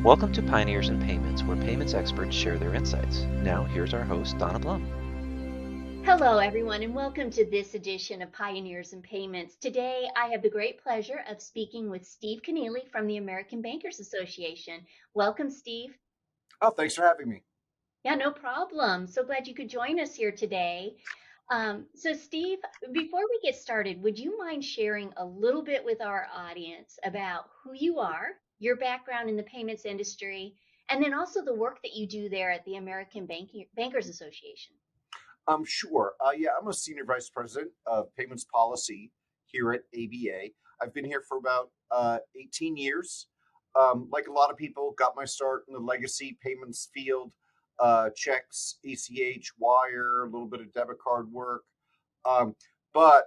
Welcome to Pioneers in Payments, where payments experts share their insights. Now, here's our host, Donna Blum. Hello, everyone, and welcome to this edition of Pioneers in Payments. Today, I have the great pleasure of speaking with Steve Kenneally from the American Bankers Association. Welcome, Steve. Oh, thanks for having me. Yeah, no problem. So glad you could join us here today. So, Steve, before we get started, would you mind sharing a little bit with our audience about who you are, your background in the payments industry, and then also the work that you do there at the American Bankers Association? Sure. Yeah, I'm a senior vice president of payments policy here at ABA. I've been here for about 18 years. Like a lot of people, got my start in the legacy payments field, checks, ACH, wire, a little bit of debit card work. But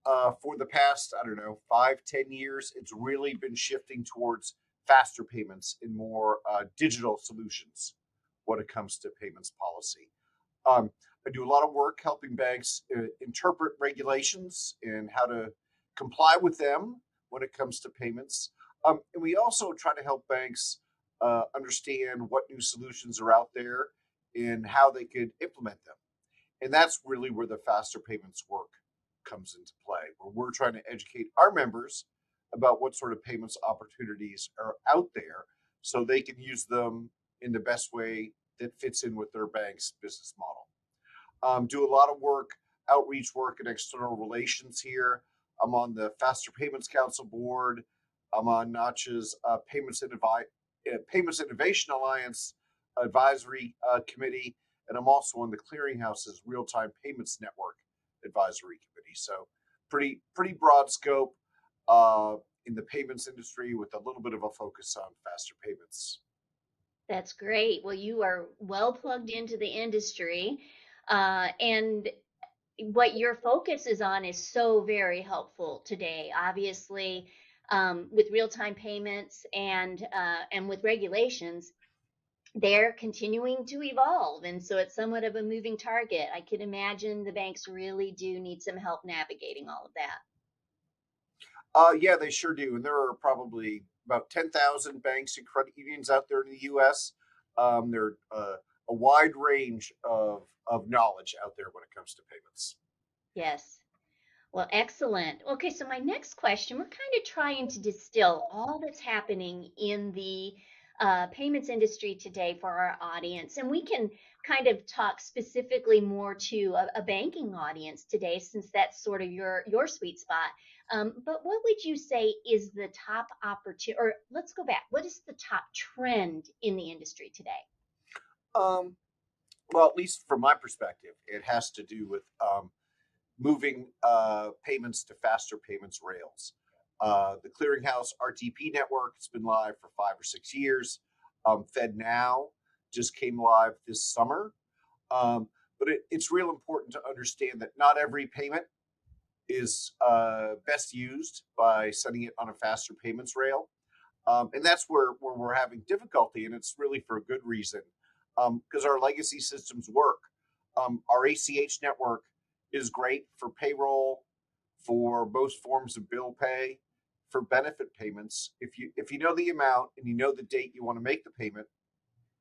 for the past, I don't know, 5, 10 years, it's really been shifting towards faster payments and more digital solutions when it comes to payments policy. Um, I do a lot of work helping banks interpret regulations and how to comply with them when it comes to payments. And we also try to help banks understand what new solutions are out there and how they could implement them. And that's really where the faster payments work comes into play, where we're trying to educate our members about what sort of payments opportunities are out there so they can use them in the best way that fits in with their bank's business model. Do a lot of work, outreach work, and external relations here. I'm on the Faster Payments Council board. I'm on Notch's Payments Innovation Alliance advisory committee, and I'm also on the Clearinghouse's Real Time Payments Network advisory committee. So, pretty broad scope in the payments industry with a little bit of a focus on faster payments. That's great. Well, you are well plugged into the industry, and what your focus is on is so very helpful today. Obviously, with real-time payments and with regulations, they're continuing to evolve, and so it's somewhat of a moving target. I can imagine the banks really do need some help navigating all of that. Yeah, they sure do. And there are probably about 10,000 banks and credit unions out there in the US. There are a wide range of knowledge out there when it comes to payments. Yes. Well, excellent. Okay, so my next question, we're kind of trying to distill all that's happening in the payments industry today for our audience. And we can kind of talk specifically more to a banking audience today, since that's sort of your sweet spot. But what would you say is the top opportunity, or let's go back, what is the top trend in the industry today? Um, well, at least from my perspective, it has to do with moving payments to faster payments rails. The Clearinghouse RTP network has been live for 5 or 6 years. FedNow just came live this summer. But it's real important to understand that not every payment is best used by sending it on a faster payments rail. And that's where we're having difficulty, and it's really for a good reason, because our legacy systems work. Our ACH network is great for payroll, for most forms of bill pay, for benefit payments. If you know the amount and you know the date you want to make the payment,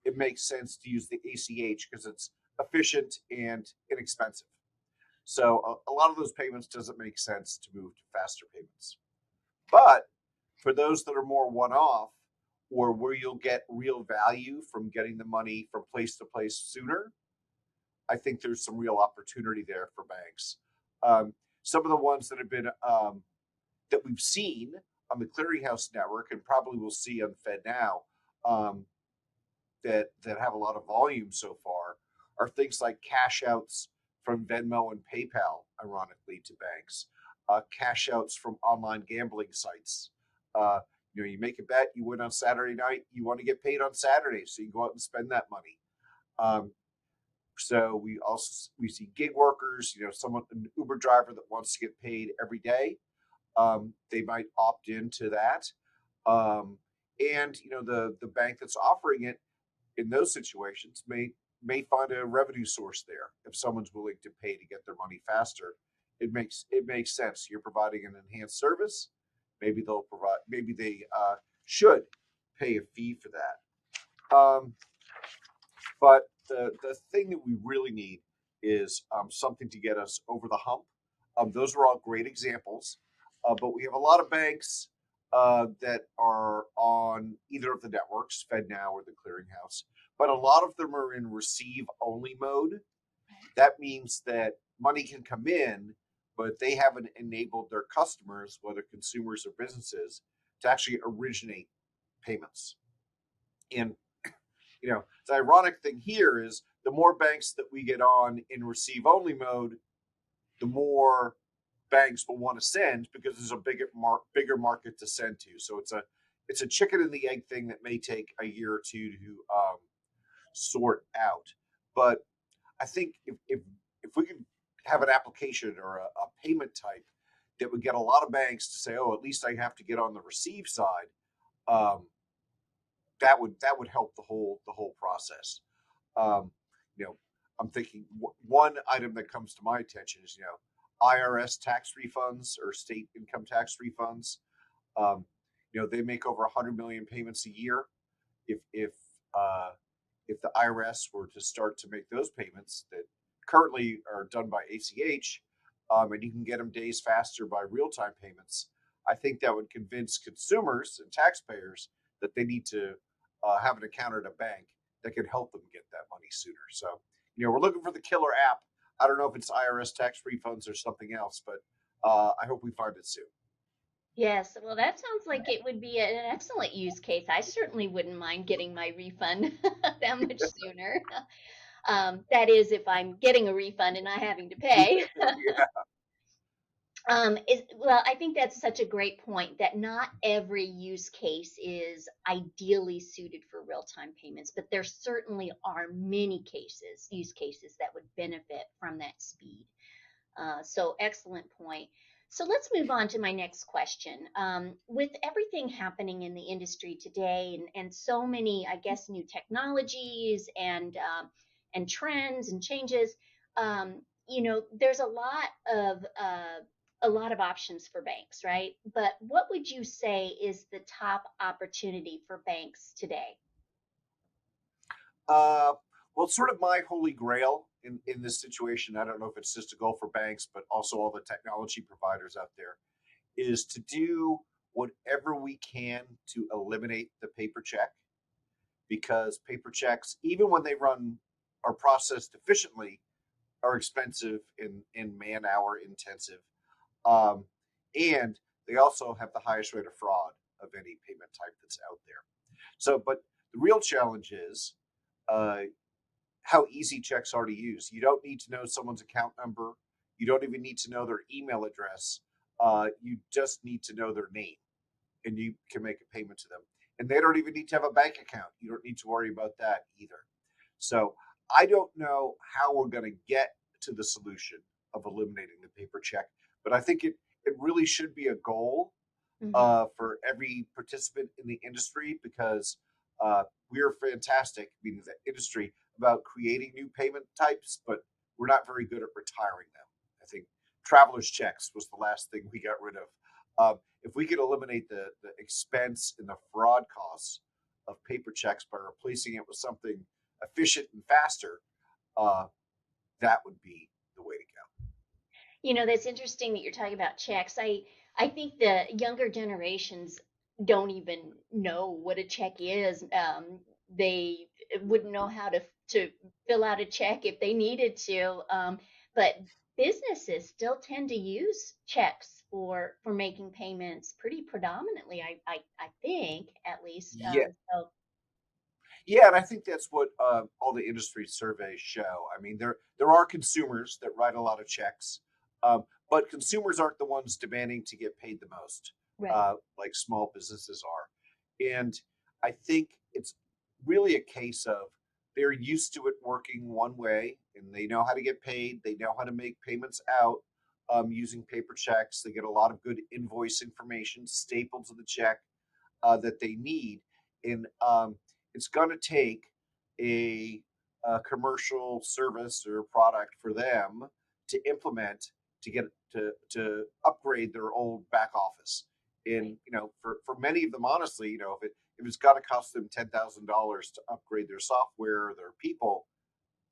it makes sense to use the ACH because it's efficient and inexpensive. So a lot of those payments doesn't make sense to move to faster payments. But for those that are more one-off, or where you'll get real value from getting the money from place to place sooner, I think there's some real opportunity there for banks. Some of the ones that have been that we've seen on the Clearinghouse network, and probably we'll see on FedNow, that have a lot of volume so far, are things like cash outs from Venmo and PayPal, ironically, to banks, cash outs from online gambling sites. You make a bet, you win on Saturday night, you want to get paid on Saturday, so you go out and spend that money. So we see gig workers, someone, an Uber driver that wants to get paid every day. They might opt into that. And the bank that's offering it in those situations may find a revenue source there. If someone's willing to pay to get their money faster, it makes sense. You're providing an enhanced service. Maybe they should pay a fee for that. But the thing that we really need is something to get us over the hump. Those are all great examples, but we have a lot of banks that are on either of the networks, FedNow or the clearinghouse, but a lot of them are in receive only mode. That means that money can come in, but they haven't enabled their customers, whether consumers or businesses, to actually originate payments. And the ironic thing here is the more banks that we get on in receive only mode, the more banks will want to send, because there's a bigger market to send to. So it's a chicken and the egg thing that may take a year or two to sort out. But I think if we could have an application or a payment type that would get a lot of banks to say, oh, at least I have to get on the receive side, that would help the whole process. Um, I'm thinking one item that comes to my attention is IRS tax refunds or state income tax refunds. They make over 100 million payments a year. If the IRS were to start to make those payments that currently are done by ACH, and you can get them days faster by real-time payments, I think that would convince consumers and taxpayers that they need to have an account at a bank that can help them get that money sooner. So, we're looking for the killer app. I don't know if it's IRS tax refunds or something else, but I hope we find it soon. Yes, well, that sounds like it would be an excellent use case. I certainly wouldn't mind getting my refund that much sooner. That is, if I'm getting a refund and not having to pay. Yeah. Well, I think that's such a great point that not every use case is ideally suited for real-time payments, but there certainly are many use cases that would benefit from that speed. So excellent point. So let's move on to my next question. With everything happening in the industry today, and so many, I guess, new technologies and trends and changes, there's a lot of options for banks, right? But what would you say is the top opportunity for banks today? Well, it's sort of my holy grail in this situation. I don't know if it's just a goal for banks, but also all the technology providers out there, is to do whatever we can to eliminate the paper check, because paper checks, even when they are processed efficiently, are expensive and man hour intensive. Um, and they also have the highest rate of fraud of any payment type that's out there. So, but the real challenge is uh, how easy checks are to use. You don't need to know someone's account number. You don't even need to know their email address. You just need to know their name, and you can make a payment to them. And they don't even need to have a bank account. You don't need to worry about that either. So I don't know how we're going to get to the solution of eliminating the paper check, but I think it really should be a goal Hmm. for every participant in the industry, because we are fantastic, meaning the industry, about creating new payment types, but we're not very good at retiring them. I think traveler's checks was the last thing we got rid of. If we could eliminate the expense and the fraud costs of paper checks by replacing it with something efficient and faster, uh, that would be the way to go. That's interesting that you're talking about checks. I think the younger generations don't even know what a check is. They wouldn't know how to fill out a check if they needed to. But businesses still tend to use checks for making payments pretty predominantly. I think at least. Yeah, So yeah, and I think that's what all the industry surveys show. I mean, there are consumers that write a lot of checks, but consumers aren't the ones demanding to get paid the most, right. like small businesses are. And I think it's really a case of they're used to it working one way, and they know how to get paid. They know how to make payments out using paper checks. They get a lot of good invoice information stapled to the check that they need. And it's going to take a, a commercial service or product for them to implement to get to upgrade their old back office. Right. And for many of them, honestly, if it's got to cost them $10,000 to upgrade their software or their people,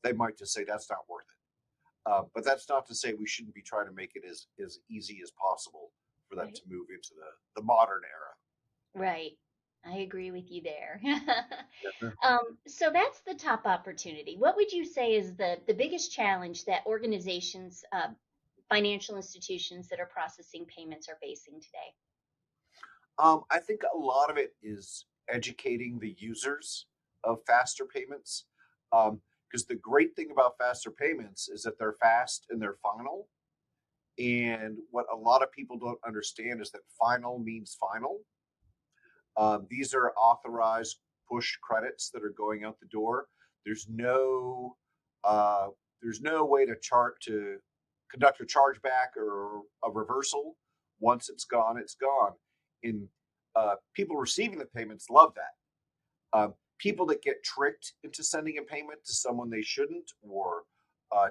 they might just say that's not worth it. But that's not to say we shouldn't be trying to make it as easy as possible for them Right. to move into the modern era. Right. I agree with you there. Yeah. So that's the top opportunity. What would you say is the biggest challenge that organizations, financial institutions that are processing payments are facing today? I think a lot of it is educating the users of faster payments. Because the great thing about faster payments is that they're fast and they're final. And what a lot of people don't understand is that final means final. These are authorized push credits that are going out the door. There's no uh, there's no way to conduct a chargeback or a reversal. Once it's gone, it's gone. And people receiving the payments love that. People that get tricked into sending a payment to someone they shouldn't, or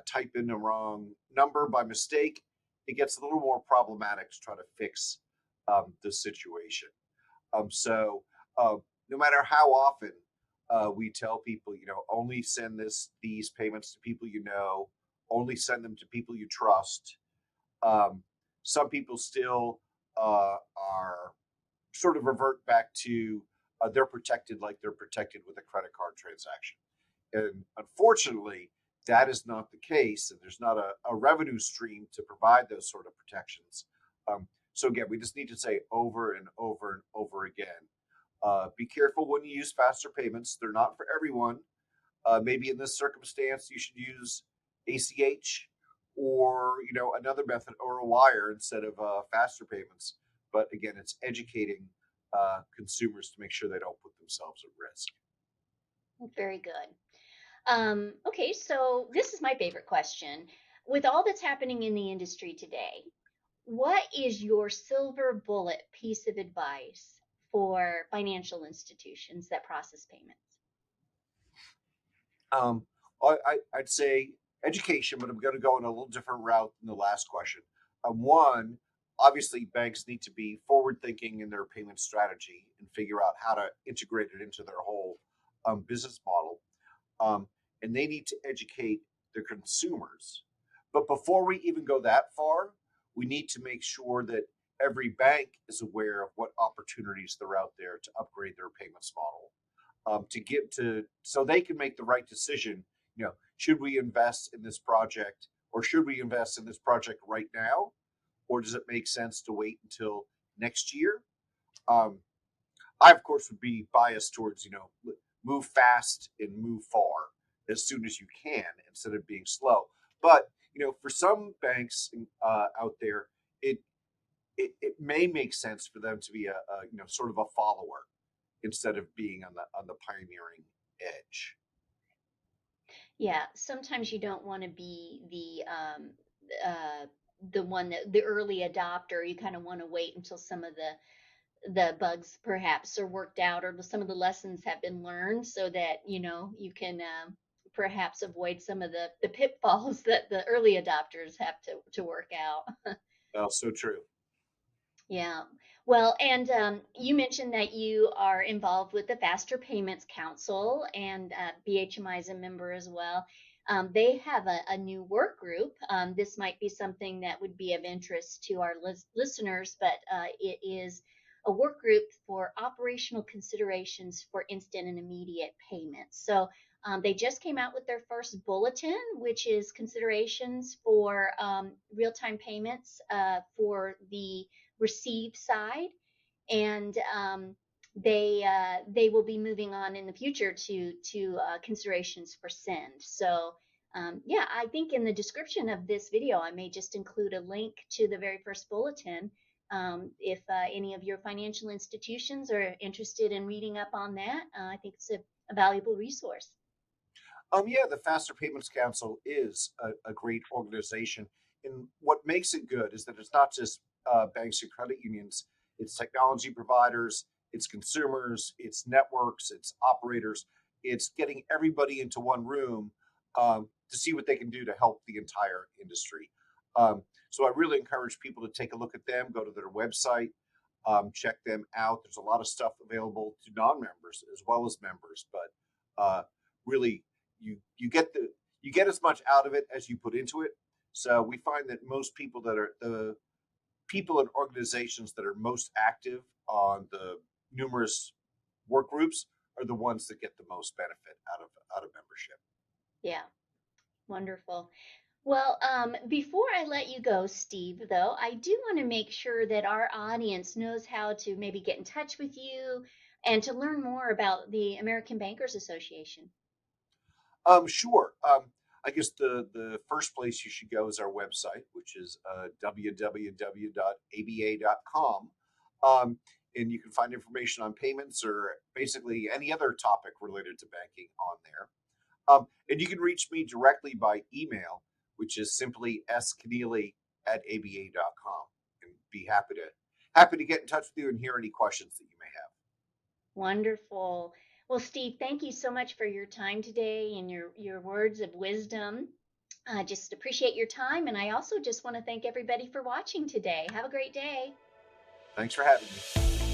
type in the wrong number by mistake, it gets a little more problematic to try to fix the situation. So no matter how often we tell people, only send these payments to people only send them to people you trust. Some people still are sort of revert back to they're protected like they're protected with a credit card transaction. And unfortunately, that is not the case, and there's not a revenue stream to provide those sort of protections. So again, we just need to say over and over and over again, be careful when you use faster payments. They're not for everyone. Maybe in this circumstance, you should use ACH or another method or a wire instead of faster payments. But again, it's educating consumers to make sure they don't put themselves at risk. Very good. Okay, so this is my favorite question. With all that's happening in the industry today, what is your silver bullet piece of advice for financial institutions that process payments? Um, I'd say education, but I'm going to go in a little different route than the last question. One, obviously, banks need to be forward thinking in their payment strategy and figure out how to integrate it into their whole business model. Um, and they need to educate their consumers. But before we even go that far, we need to make sure that every bank is aware of what opportunities they're out there to upgrade their payments model, to get to so they can make the right decision. Should we invest in this project, or should we invest in this project right now, or does it make sense to wait until next year? Um, I, of course, would be biased towards move fast and move far as soon as you can instead of being slow. But for some banks out there, it may make sense for them to be a sort of a follower instead of being on the pioneering edge. Yeah, sometimes you don't want to be the one that the early adopter. You kind of want to wait until some of the bugs perhaps are worked out, or some of the lessons have been learned, so that you can perhaps avoid some of the pitfalls that the early adopters have to work out. So true. Yeah. Well, and you mentioned that you are involved with the Faster Payments Council, and BHMI is a member as well. They have a new work group. This might be something that would be of interest to our listeners, but it is a work group for operational considerations for instant and immediate payments. So they just came out with their first bulletin, which is considerations for real-time payments for the receive side, and they will be moving on in the future to considerations for send. So yeah, I think in the description of this video, I may just include a link to the very first bulletin. If any of your financial institutions are interested in reading up on that, I think it's a valuable resource. Yeah, the Faster Payments Council is a great organization. And what makes it good is that it's not just banks and credit unions, it's technology providers, it's consumers, it's networks, it's operators. It's getting everybody into one room to see what they can do to help the entire industry. So I really encourage people to take a look at them, go to their website. check them out. There's a lot of stuff available to non-members as well as members, but really you get as much out of it as you put into it. So we find that most people that are the people and organizations that are most active on the numerous work groups are the ones that get the most benefit out of membership. Yeah, wonderful. Well, before I let you go, Steve, though, I do want to make sure that our audience knows how to maybe get in touch with you and to learn more about the American Bankers Association. Sure. I guess the first place you should go is our website, which is www.aba.com. And you can find information on payments or basically any other topic related to banking on there. And you can reach me directly by email, which is simply skenneally@aba.com, and be happy to get in touch with you and hear any questions that you may have. Wonderful. Well, Steve, thank you so much for your time today and your words of wisdom. I just appreciate your time. And I also just want to thank everybody for watching today. Have a great day. Thanks for having me.